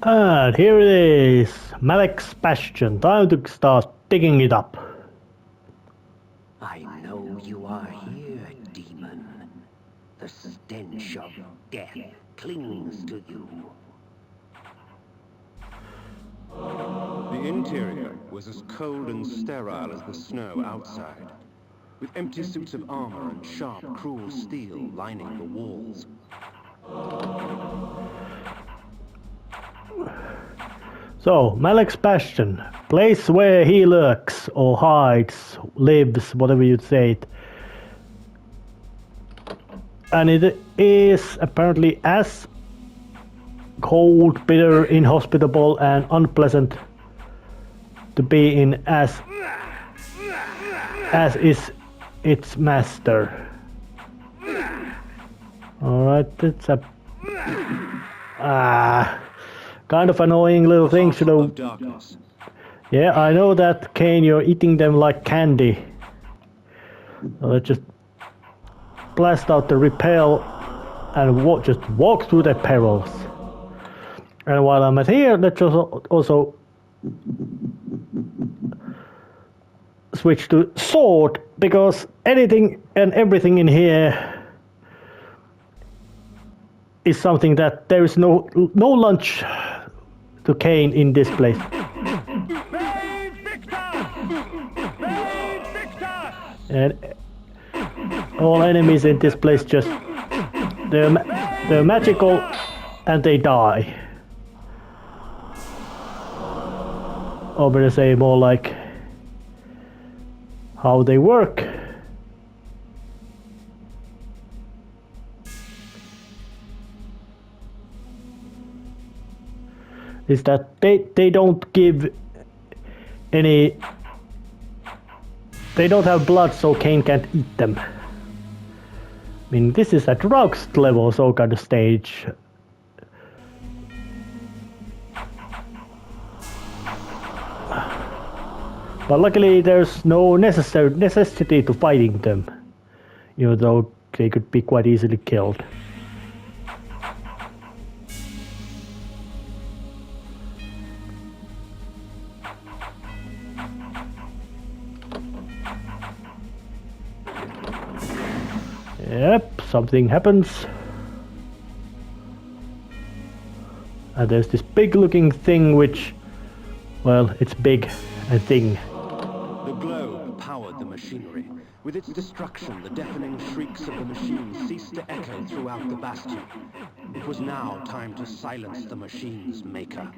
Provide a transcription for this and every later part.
And here it is, Malek's bastion. Time to start digging it up. I know you are here, demon. The stench of death clings to you. The interior was as cold and sterile as the snow outside, with empty suits of armor and sharp, cruel steel lining the walls. So, Malek's bastion, place where he lurks, or hides, lives, whatever you'd say it. And it is apparently as cold, bitter, inhospitable, and unpleasant to be in as is its master. Alright, it's a kind of annoying little thing, you know. Yeah, I know that, Kain, you're eating them like candy. So let's just blast out the repel and just walk through the perils. And while I'm at here, let's also switch to sword, because anything and everything in here is something that there is no lunch to Kain in this place. And all enemies in this place just they're magical and they die. Or better say more like how they work. Is that they don't give any, they don't have blood, so Kain can't eat them. I mean, this is a drugs level, so kind of stage. But luckily there's no necessity to fighting them, even though they could be quite easily killed. Yep, something happens. And there's this big looking thing which, well, it's big and thing. The globe powered the machinery. With its destruction, the deafening shrieks of the machine ceased to echo throughout the bastion. It was now time to silence the machine's maker.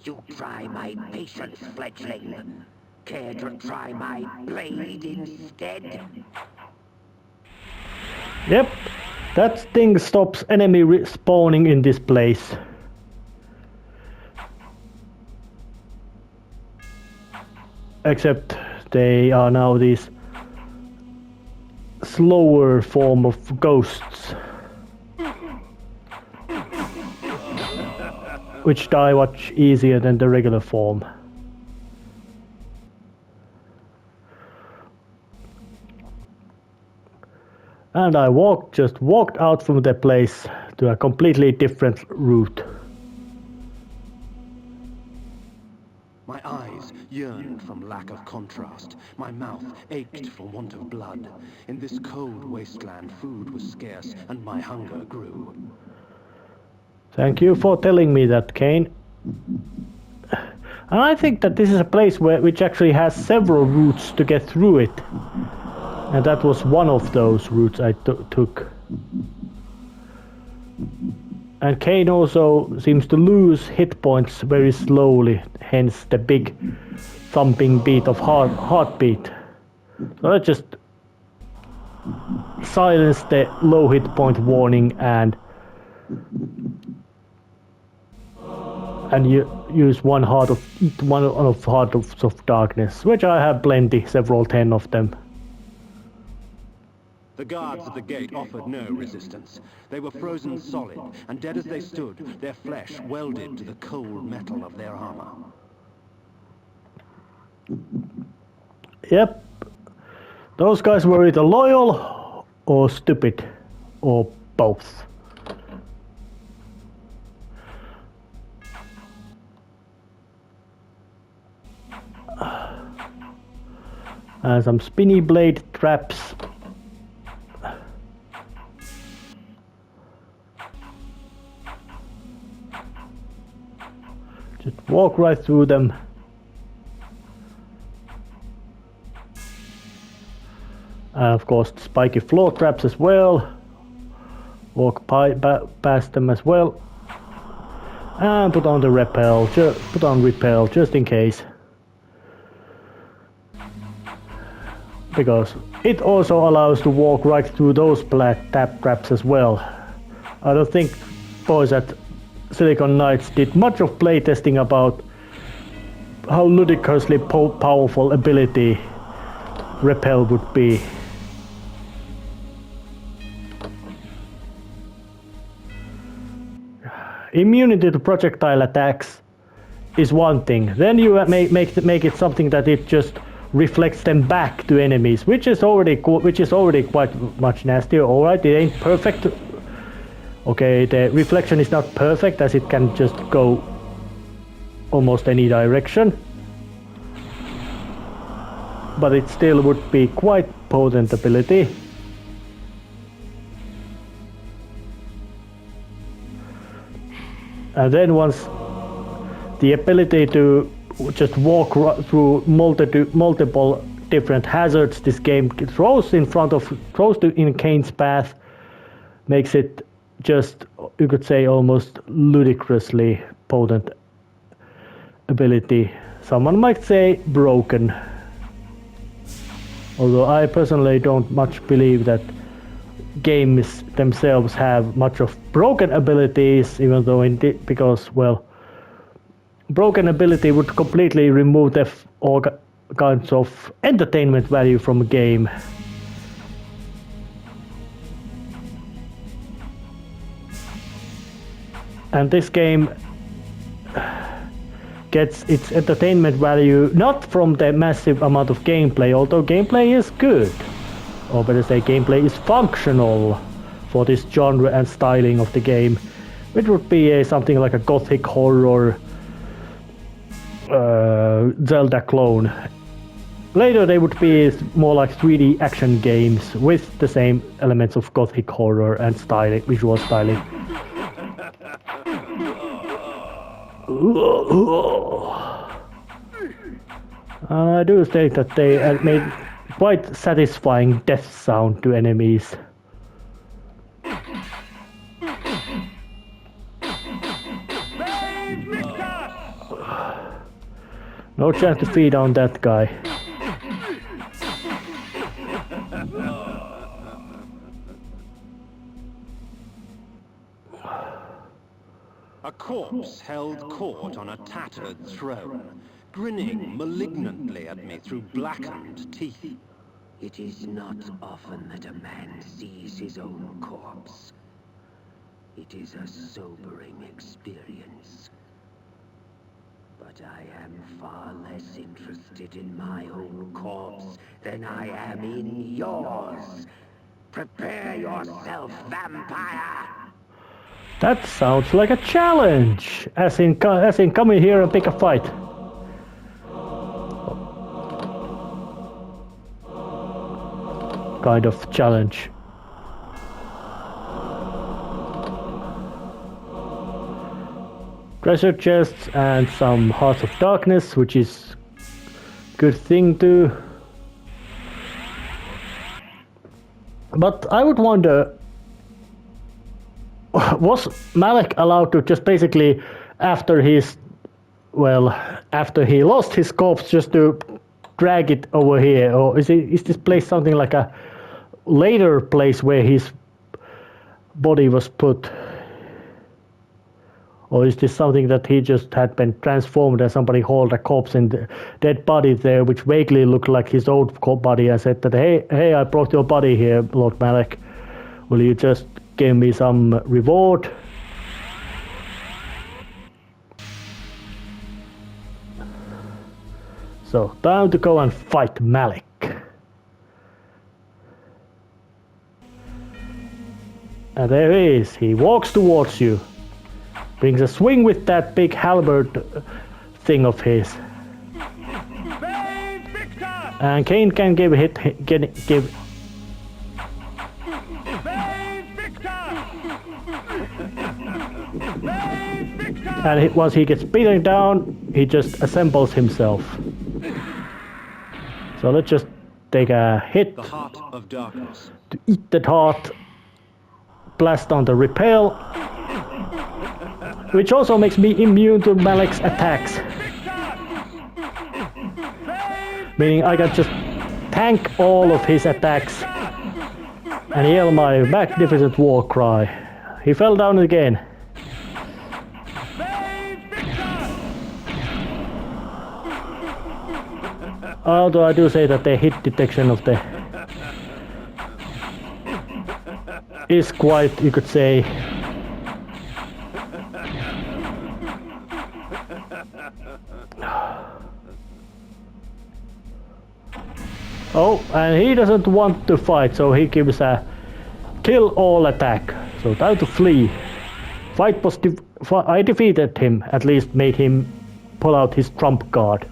You try my patience, fledgling. Care to try my blade instead? Yep, that thing stops enemy spawning in this place. Except they are now these slower form of ghosts, which die much easier than the regular form. And I just walked out from the place to a completely different route. My eyes yearned from lack of contrast. My mouth ached for want of blood. In this cold wasteland, food was scarce, and my hunger grew. Thank you for telling me that, Kain. And I think that this is a place which actually has several routes to get through it. And that was one of those routes I took. And Kain also seems to lose hit points very slowly, hence the big thumping beat of heartbeat. So let's just silence the low hit point warning and use one heart of darkness, which I have plenty, several 10 of them. The guards at the gate offered no resistance. They were frozen solid, and dead as they stood, their flesh welded to the cold metal of their armor. Yep. Those guys were either loyal or stupid, or both. And some spinny blade traps. Just walk right through them. And of course spiky floor traps as well. Walk past them as well. And put on the repel. Put on repel just in case. Because it also allows to walk right through those black tap traps as well. I don't think boys at Silicon Knights did much of playtesting about how ludicrously powerful ability repel would be. Immunity to projectile attacks is one thing. Then you make it something that it just reflects them back to enemies, which is already quite much nastier. All right, it ain't perfect. Okay, the reflection is not perfect as it can just go almost any direction, but it still would be quite potent ability. And then once the ability to just walk through multiple different hazards this game throws in Kain's path, makes it just, you could say, almost ludicrously potent ability. Someone might say broken. Although I personally don't much believe that games themselves have much of broken abilities, even though because, well, broken ability would completely remove all kinds of entertainment value from a game. And this game gets its entertainment value not from the massive amount of gameplay, although gameplay is good. Or better say, gameplay is functional for this genre and styling of the game. It would be something like a gothic horror Zelda clone. Later they would be more like 3D action games with the same elements of gothic horror and styling, visual styling. I do think that they made quite satisfying death sound to enemies. No chance to feed on that guy. A corpse held court on a tattered throne, grinning malignantly at me through blackened teeth. It is not often that a man sees his own corpse. It is a sobering experience. But I am far less interested in my own corpse than I am in yours. Prepare yourself, vampire! That sounds like a challenge, as in come in here and pick a fight. Kind of challenge. Treasure chests and some Hearts of Darkness, which is good thing too. But I would wonder, was Malek allowed to just basically after he lost his corpse just to drag it over here, or is this place something like a later place where his body was put? Or is this something that he just had been transformed and somebody hauled a corpse and dead body there, which vaguely looked like his old body, and said that, hey, I brought your body here, Lord Malek. Will you just give me some reward? So, time to go and fight Malek. And there he is. He walks towards you. Brings a swing with that big halberd thing of his. Victor! And Kain can give and once he gets beaten down, he just assembles himself. So let's just take a hit The heart of darkness. to eat that heart, blast on the repel, which also makes me immune to Malek's attacks. Meaning I can just tank all of his attacks and yell my magnificent war cry. He fell down again. Although I do say that the hit detection of the is quite, you could say, oh, and he doesn't want to fight, so he gives a kill all attack. So time to flee. Fight was I defeated him, at least made him pull out his trump card.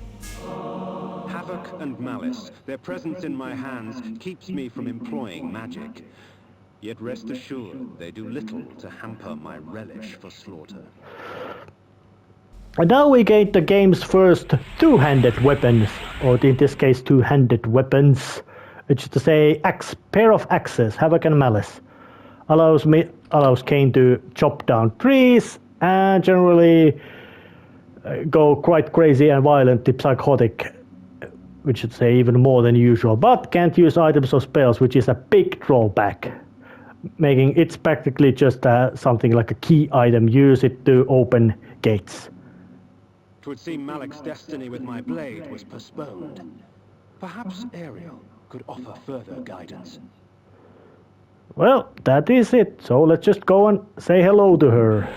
Havoc and malice, their presence in my hands keeps me from employing magic. Yet rest assured, they do little to hamper my relish for slaughter. And now we get the game's first two-handed weapons, or in this case two-handed weapons, which is to say pair of axes, Havoc and Malice. Allows Kain to chop down trees and generally go quite crazy and violent, psychotic, which should say even more than usual, but can't use items or spells, which is a big drawback, making it's practically just something like a key item. Use it to open gates. It would seem Malek's destiny with my blade was postponed. Perhaps Ariel could offer further guidance. Well, that is it. So let's just go and say hello to her.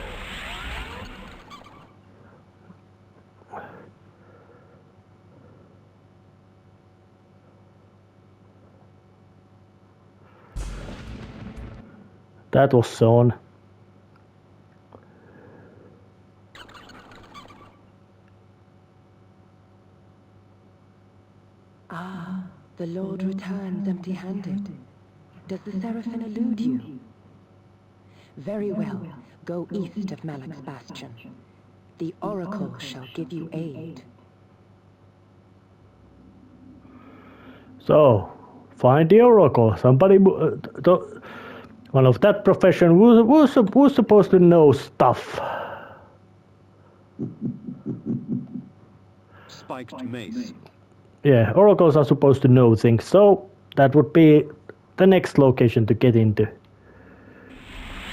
That was Son. Ah, the Lord returns empty-handed. Does the Seraphim elude you? Very well. Go east of Malek's bastion. The Oracle shall give you aid. So, find the Oracle. Somebody, one of that profession who's supposed to know stuff. Spiked mace. Yeah, oracles are supposed to know things, so that would be the next location to get into.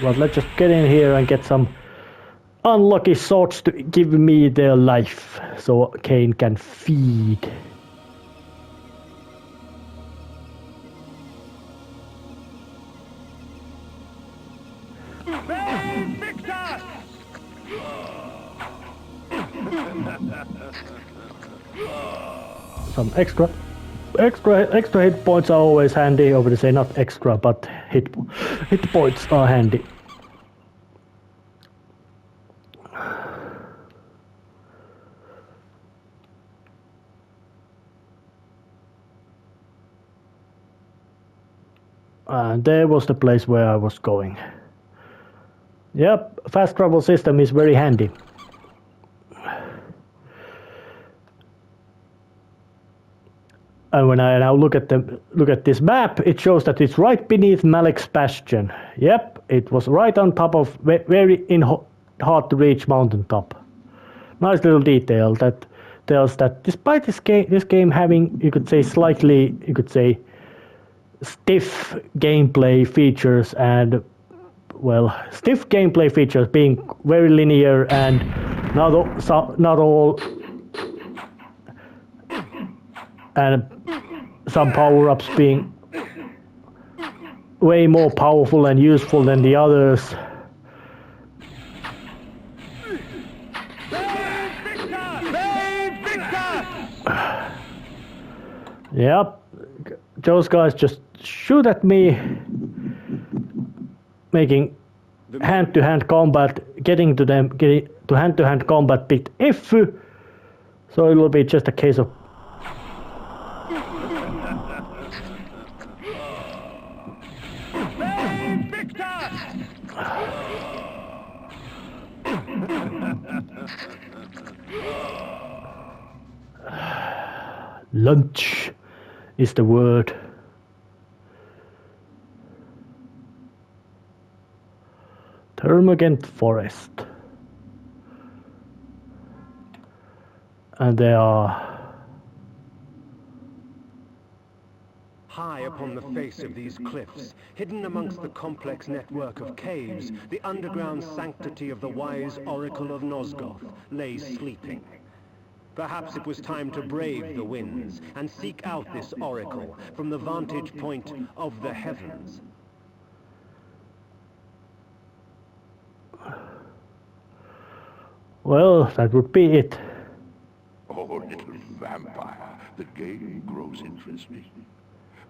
But let's just get in here and get some unlucky swords to give me their life, so Kain can feed. Some extra hit points are always handy. Over to say not extra, but hit points are handy. And there was the place where I was going. Yep, fast travel system is very handy. And when I now look at this map, it shows that it's right beneath Malek's bastion. Yep, it was right on top of very hard to reach mountaintop. Nice little detail that tells that despite this game having, you could say, slightly, stiff gameplay features and, well, stiff gameplay features being very linear and not all, and some power-ups being way more powerful and useful than the others. Yep, those guys just shoot at me, making hand-to-hand combat, getting to hand-to-hand combat bit iffy, so it will be just a case of Lunch is the word. Termagant Forest. And there are... High upon the face of these cliffs, hidden amongst the complex network of caves, the underground sanctity of the wise Oracle of Nosgoth lay sleeping. Perhaps it was time to brave the winds and seek out this oracle from the vantage point of the heavens. Well, that would be it. Oh, little vampire, the game grows interesting.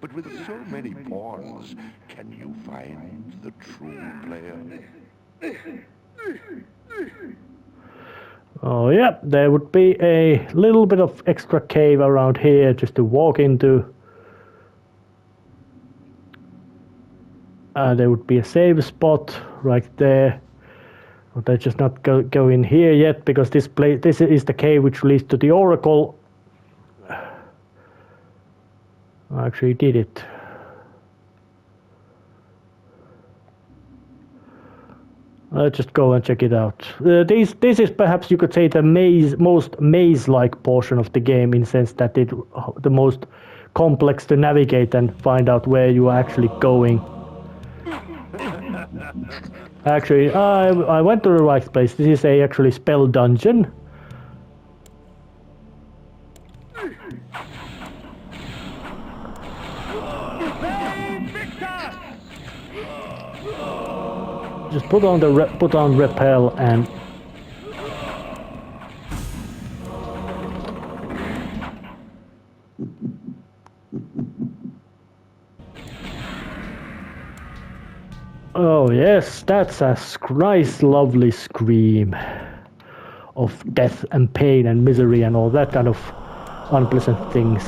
But with so many pawns, can you find the true player? Oh yeah, there would be a little bit of extra cave around here just to walk into. There would be a save spot right there. But I just not go in here yet because this is the cave which leads to the Oracle. I actually did it. Let's just go and check it out. This is perhaps you could say the most maze-like portion of the game, in the sense that it's the most complex to navigate and find out where you are actually going. Actually, I went to the right place. This is a actually spell dungeon. Just put on repel and oh yes, that's a nice lovely scream of death and pain and misery and all that kind of unpleasant things.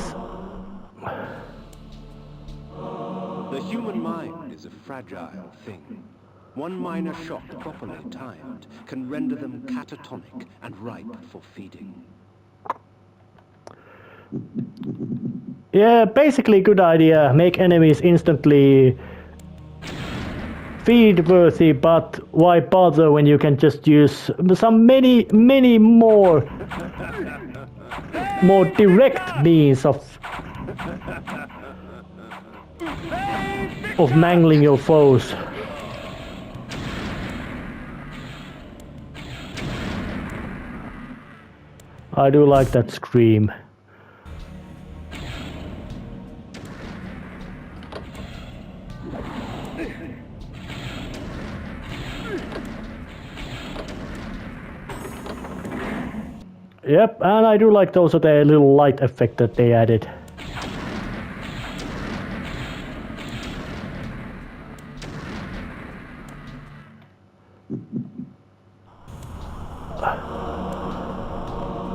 The human mind is a fragile thing. One minor shock properly timed can render them catatonic and ripe for feeding. Yeah, basically good idea. Make enemies instantly feed-worthy, but why bother when you can just use some many more direct means of mangling your foes. I do like that scream. Yep, and I do like also the little light effect that they added.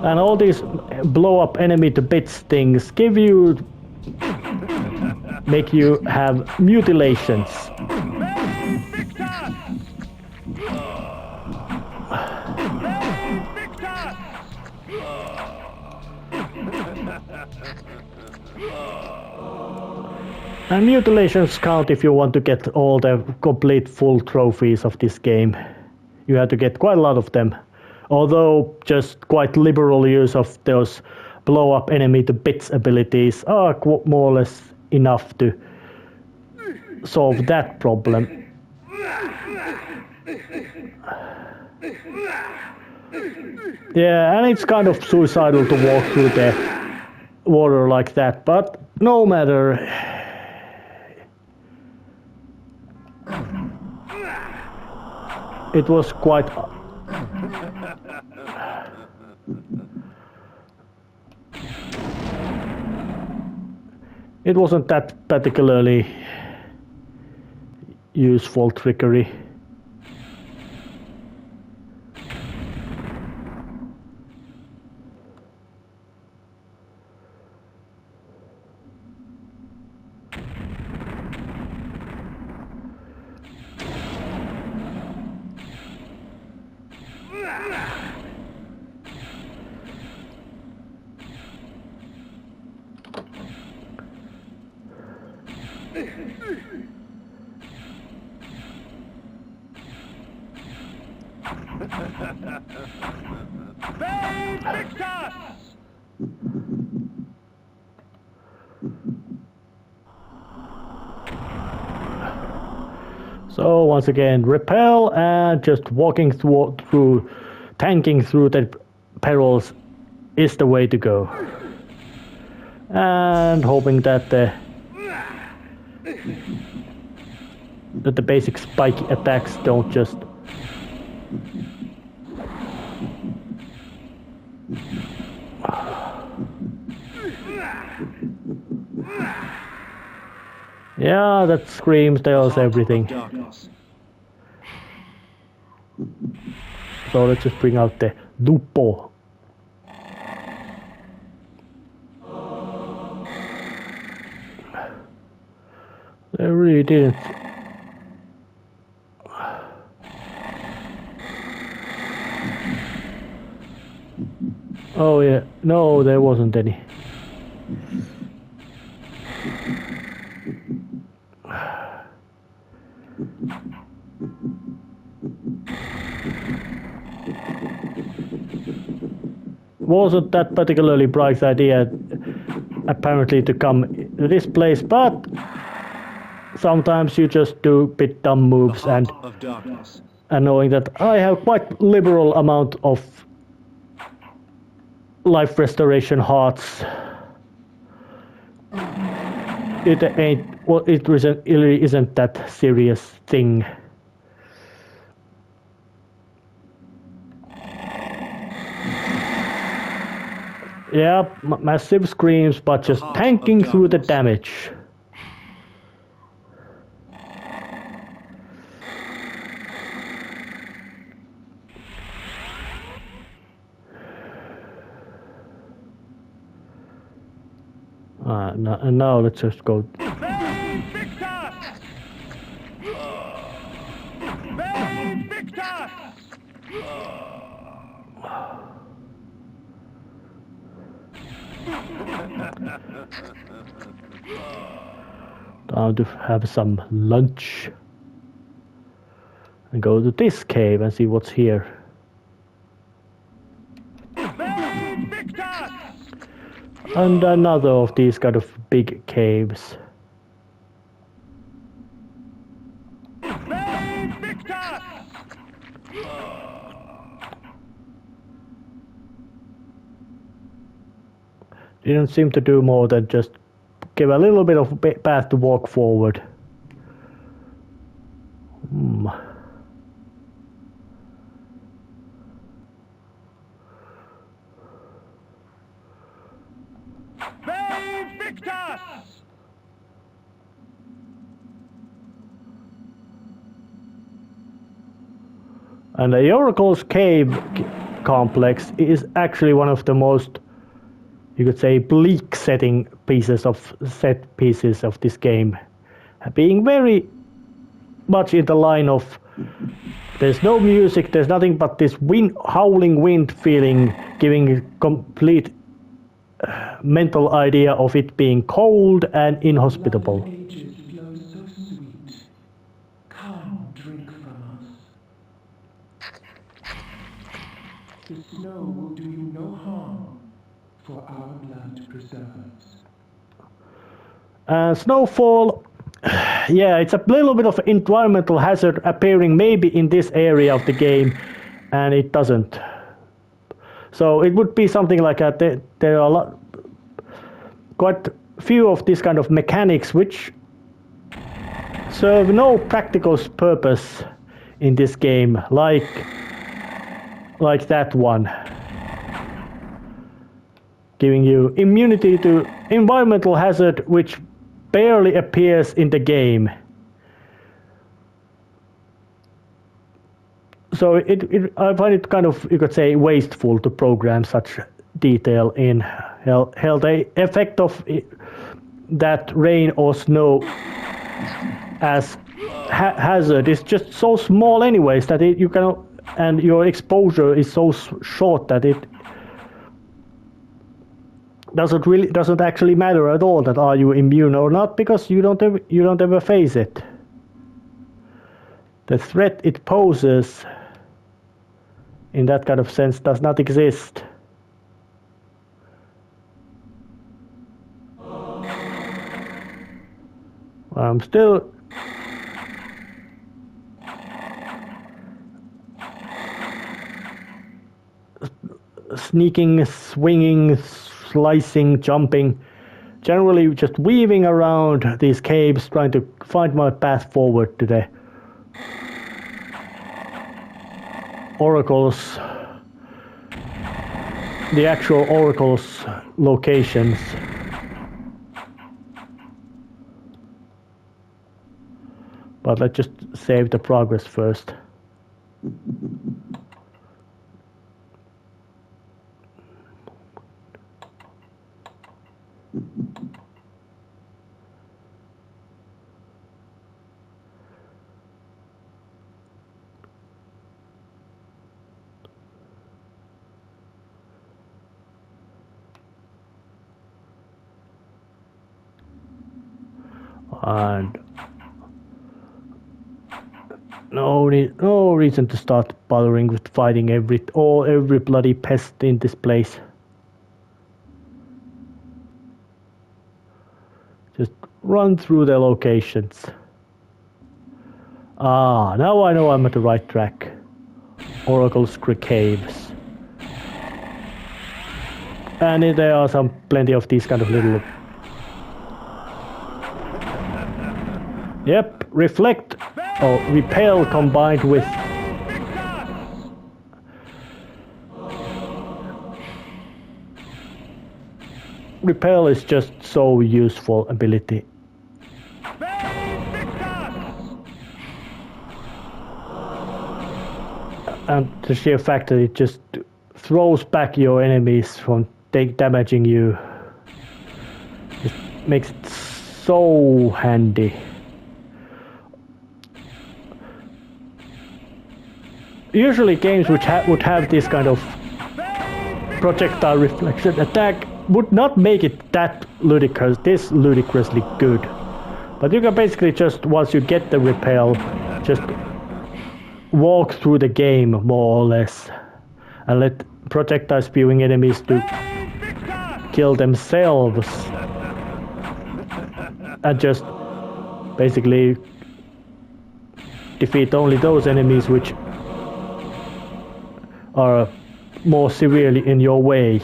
And all these blow up enemy to bits things make you have mutilations. And mutilations count if you want to get all the complete full trophies of this game. You have to get quite a lot of them. Although just quite liberal use of those blow up enemy to bits abilities are more or less enough to solve that problem. Yeah, and it's kind of suicidal to walk through the water like that, but no matter. It was quite... It wasn't that particularly useful trickery. So once again, repel and just walking through tanking through the perils is the way to go. And hoping that the basic spike attacks don't just yeah, that screams tells everything. So let's just bring out the lupo. They really didn't. Oh yeah, no, there wasn't any. Wasn't that particularly bright idea apparently to come to this place, but sometimes you just do bit dumb moves, and knowing that I have quite liberal amount of life restoration hearts, it ain't, well, it really isn't that serious thing. Yeah, massive screams, but just tanking through the damage. And now let's just go. Time to have some lunch and go to this cave and see what's here. And another of these kind of big caves. Didn't seem to do more than just give a little bit of path to walk forward. And the Oracle's cave complex is actually one of the most, you could say, bleak set pieces of this game, being very much in the line of there's no music, there's nothing but this howling wind feeling, giving a complete mental idea of it being cold and inhospitable. Ages flow so sweet. Come, drink from us. The snow will do you no harm, for our blood preserves. Snowfall, yeah, it's a little bit of environmental hazard appearing maybe in this area of the game, and it doesn't. So it would be something like that. There are quite few of these kind of mechanics which serve no practical purpose in this game, like that one, giving you immunity to environmental hazard which barely appears in the game. So I find it kind of, you could say, wasteful to program such detail in. Hell, the effect of that rain or snow as hazard is just so small anyways that you can, and your exposure is so short that it doesn't actually matter at all that are you immune or not, because you don't ever face it. The threat it poses in that kind of sense does not exist. I'm still sneaking, swinging, slicing, jumping, generally just weaving around these caves, trying to find my path forward to the oracles, the actual oracles' locations. But let's just save the progress first. And no reason to start bothering with fighting every bloody pest in this place. Just run through the locations. Ah, now I know I'm at the right track. Oracle's Caves. And there are plenty of these kind of little... Yep, reflect or repel combined with repel is just so useful ability. And the sheer fact that it just throws back your enemies from damaging you just makes it so handy. Usually games which would have this kind of projectile reflection attack would not make it that ludicrously good. But you can basically just, once you get the repel, just walk through the game more or less and let projectile spewing enemies to kill themselves and just basically defeat only those enemies which are more severely in your way.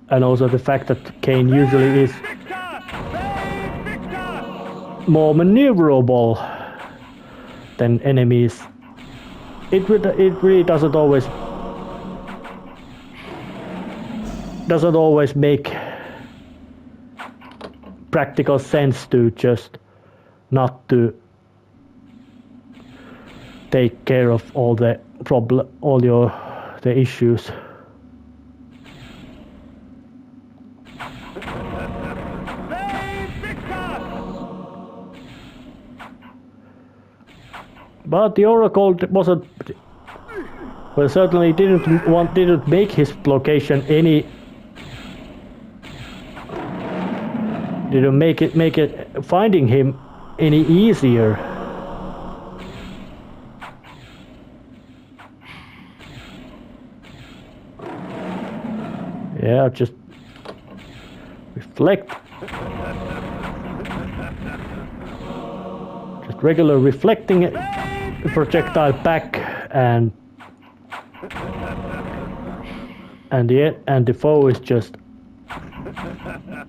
And also the fact that Kain usually is more maneuverable than enemies. It really doesn't always make practical sense to just not to take care of all the issues. But the Oracle wasn't, well, certainly didn't make his location any, didn't make it finding him any easier. Yeah, just reflect. Just regular reflecting the projectile back and the foe is just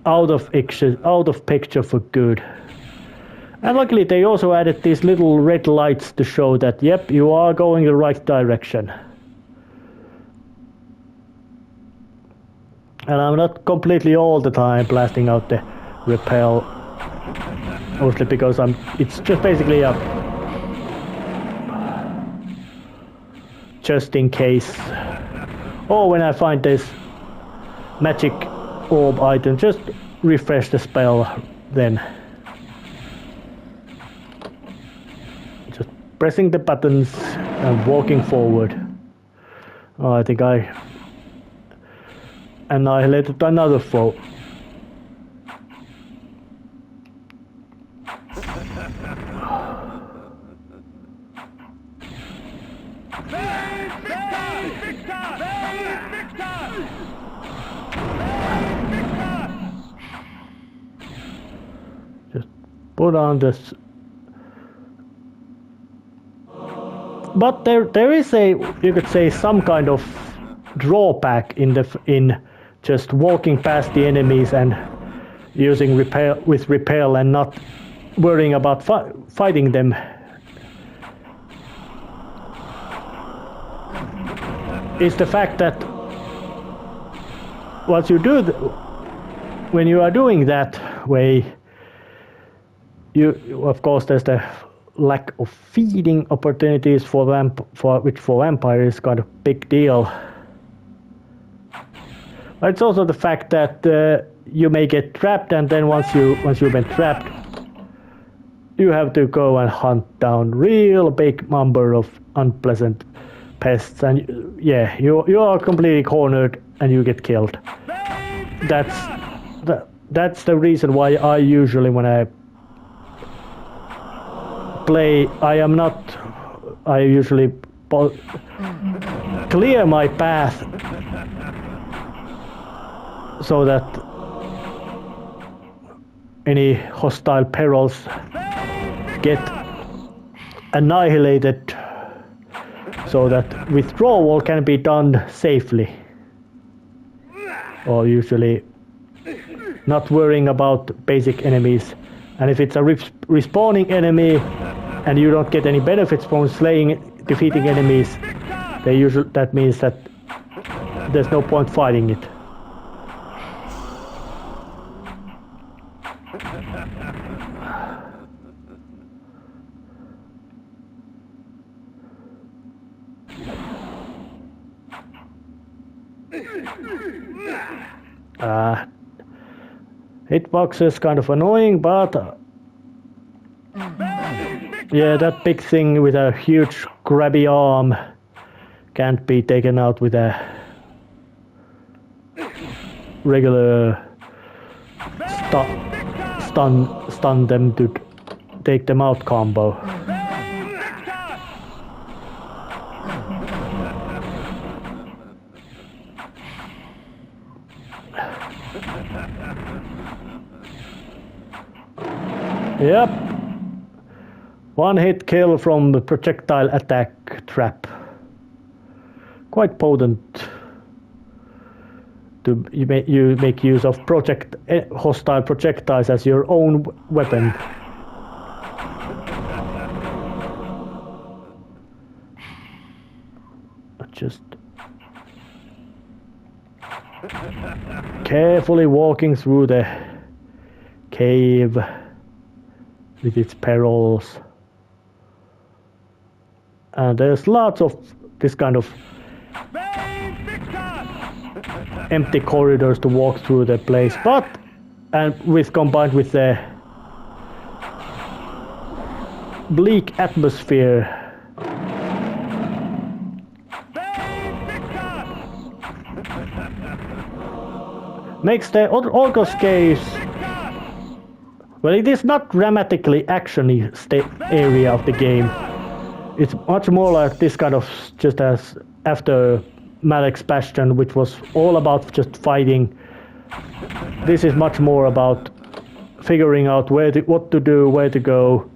out of picture for good. And luckily they also added these little red lights to show that, yep, you are going the right direction. And I'm not completely all the time blasting out the repel, mostly because it's just basically a just in case. Or when I find this magic orb item, just refresh the spell then. Just pressing the buttons and walking forward. Oh, I think I annihilated another foe. put on this. But there is a, you could say, some kind of drawback in just walking past the enemies and using repel and not worrying about fighting them. Is the fact that what you do when you are doing that way, you of course there's the lack of feeding opportunities for which for vampires is kind of big deal. But it's also the fact that you may get trapped, and then once you've been trapped, you have to go and hunt down real big number of unpleasant pests, and yeah, you are completely cornered and you get killed. That's the reason why I usually, when I play, I usually clear my path so that any hostile perils get annihilated, so that withdrawal can be done safely, or usually not worrying about basic enemies. And if it's a respawning enemy and you don't get any benefits from defeating enemies, that means that there's no point fighting it. Hitbox is kind of annoying, but yeah, that big thing with a huge grabby arm can't be taken out with a regular stun them to take them out combo. Yep. One hit kill from the projectile attack trap. Quite potent. You make use of hostile projectiles as your own weapon. Just carefully walking through the cave with its perils. And there's lots of this kind of empty corridors to walk through the place, combined with the bleak atmosphere, makes the Orcos caves, well, it is not dramatically actiony area of the game. It's much more like this kind of, just as after Malek's Bastion, which was all about just fighting. This is much more about figuring out what to do, where to go,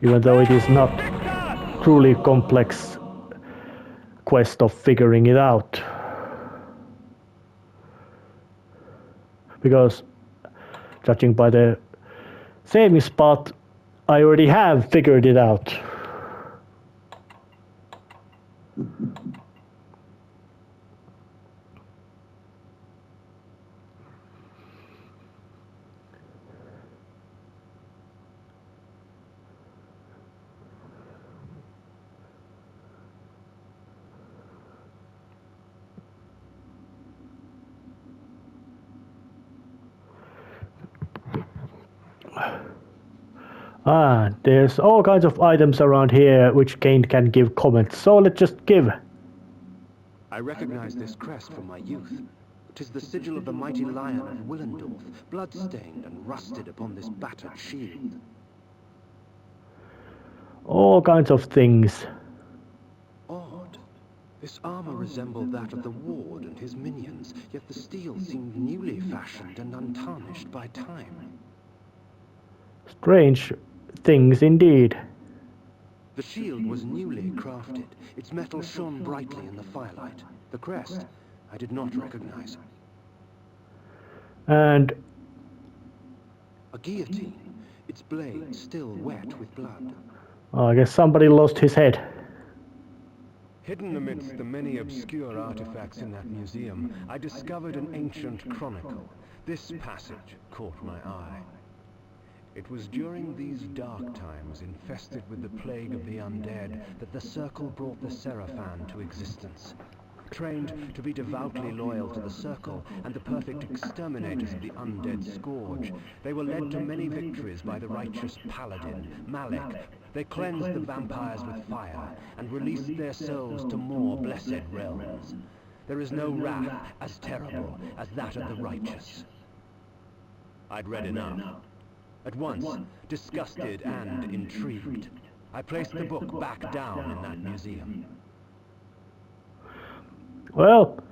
even though it is not truly complex quest of figuring it out. Because judging by the saving spot, I already have figured it out. There's all kinds of items around here which Kain can give comments, so let's just give. I recognize this crest from my youth. 'Tis the sigil of the mighty lion of Willendorf, blood-stained and rusted upon this battered shield. All kinds of things. Odd. This armor resembled that of the ward and his minions, yet the steel seemed newly fashioned and untarnished by time. Strange. things indeed. The shield was newly crafted. Its metal shone brightly in the firelight. The crest I did not recognize. And A guillotine, its blade still wet with blood. I guess somebody lost his head. Hidden amidst the many obscure artifacts in that museum, I discovered an ancient chronicle. This passage caught my eye. It was during these dark times, infested with the plague of the undead, that the Circle brought the Seraphan to existence. Trained to be devoutly loyal to the Circle and the perfect exterminators of the undead scourge, they were led to many victories by the righteous paladin, Malek. They cleansed the vampires with fire and released their souls to more blessed realms. There is no wrath as terrible as that of the righteous. I'd read enough. At once, disgusted and intrigued, I placed the book back down in that museum. Well,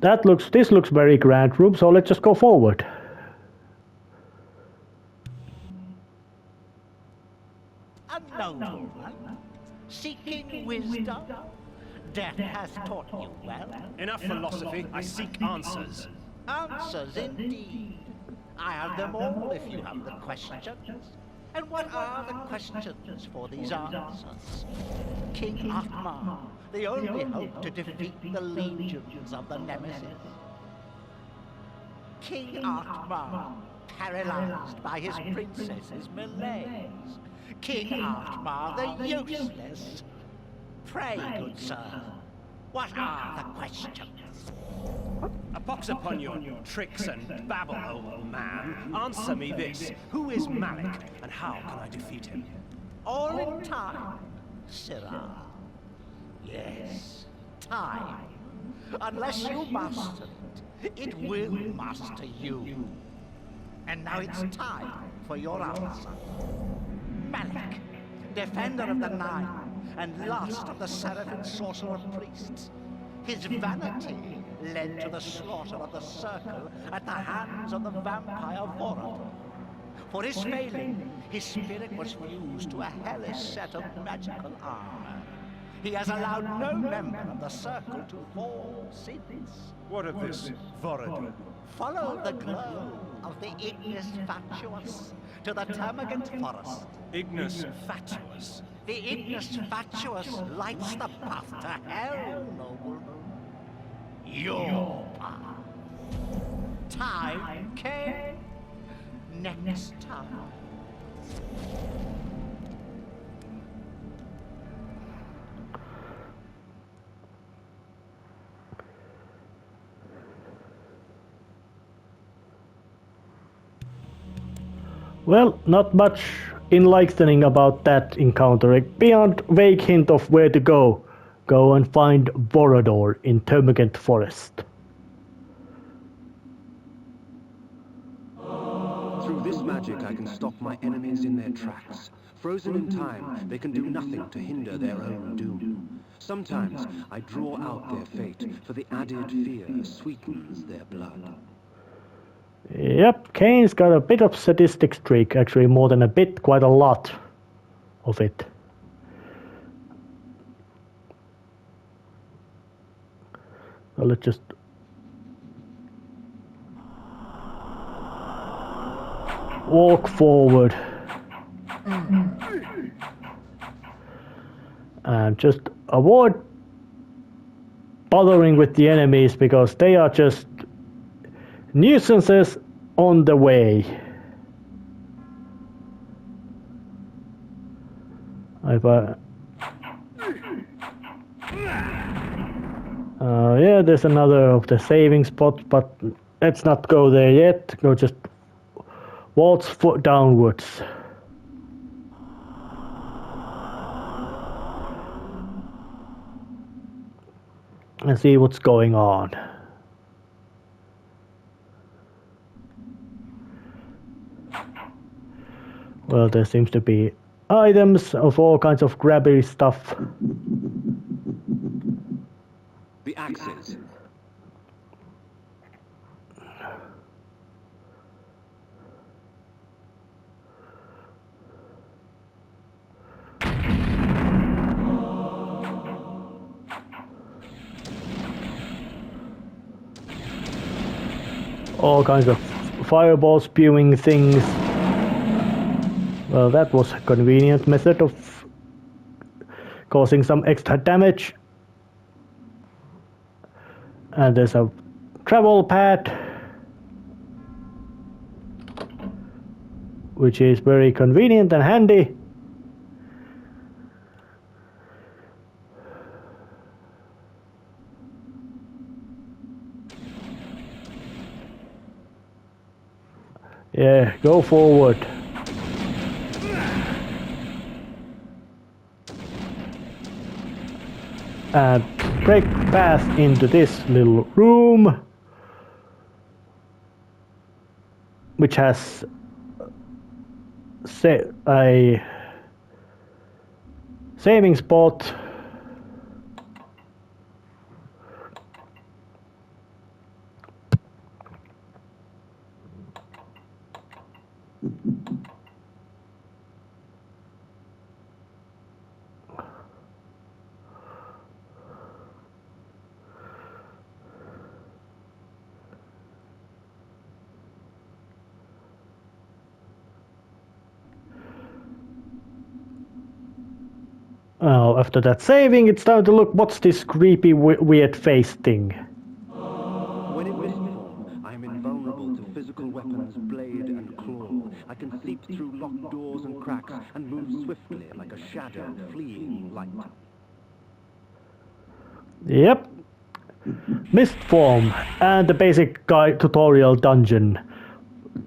this looks very grand room, so let's just go forward. A noble one, seeking wisdom. Death has taught you well. Enough philosophy. I seek answers. Answers indeed. I have them all if you have the questions. And what are the questions for these answers? King Atmar, the only hope to defeat the legions of the Nemesis. King Atmar, paralyzed by his princess's malaise. King Atmar, the useless. Pray, good sir, what are the questions? A pox upon your tricks and babble, old man. Answer me this. Who is Malek, and how can I defeat him? All in time, Sirrah. Yes, time. Unless you master it will master you. And now it's time for your answer. Malek, defender of the Nine, and last of the Seraphim sorcerer priests. His vanity led to the slaughter of the Circle at the hands of the vampire Vorador. For his failing, his spirit was fused to a hellish set of magical armor. He has allowed no member of the Circle to fall since. What of this Vorador? Follow the glow of the Ignis Fatuus to the Termagant Forest. Ignis Fatuus. The Ignis Fatuus lights the path to hell, nobleman. Your path. Time came. Next time. Well, not much enlightening about that encounter, beyond vague hint of where to go. Go and find Vorador in Termagant Forest. Through this magic I can stop my enemies in their tracks. Frozen in time, they can do nothing to hinder their own doom. Sometimes I draw out their fate, for the added fear sweetens their blood. Yep, Kain's got a bit of sadistic streak, actually more than a bit, quite a lot of it. So let's just walk forward and just avoid bothering with the enemies because they are just nuisances on the way. Yeah, there's another of the saving spots, but let's not go there yet. Go just waltz foot downwards. And see what's going on. Well, there seems to be items of all kinds of grabby stuff. The axes. all kinds of fireball spewing things. Well, that was a convenient method of causing some extra damage. And there's a travel pad, which is very convenient and handy. Yeah, go forward. And break path into this little room, which has a saving spot. Now, after that saving, it's time to look what's this creepy weird face thing. When in mist form, I am invulnerable to physical weapons, blade and claw. I can seep through locked doors and cracks and move swiftly like a shadow fleeing light. Yep. Mist form and the basic guide tutorial dungeon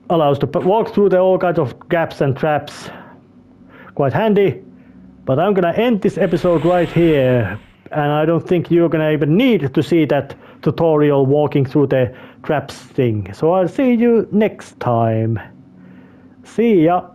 allows to walk through all kinds of gaps and traps. Quite handy. But I'm gonna end this episode right here, and I don't think you're gonna even need to see that tutorial walking through the traps thing. So I'll see you next time. See ya!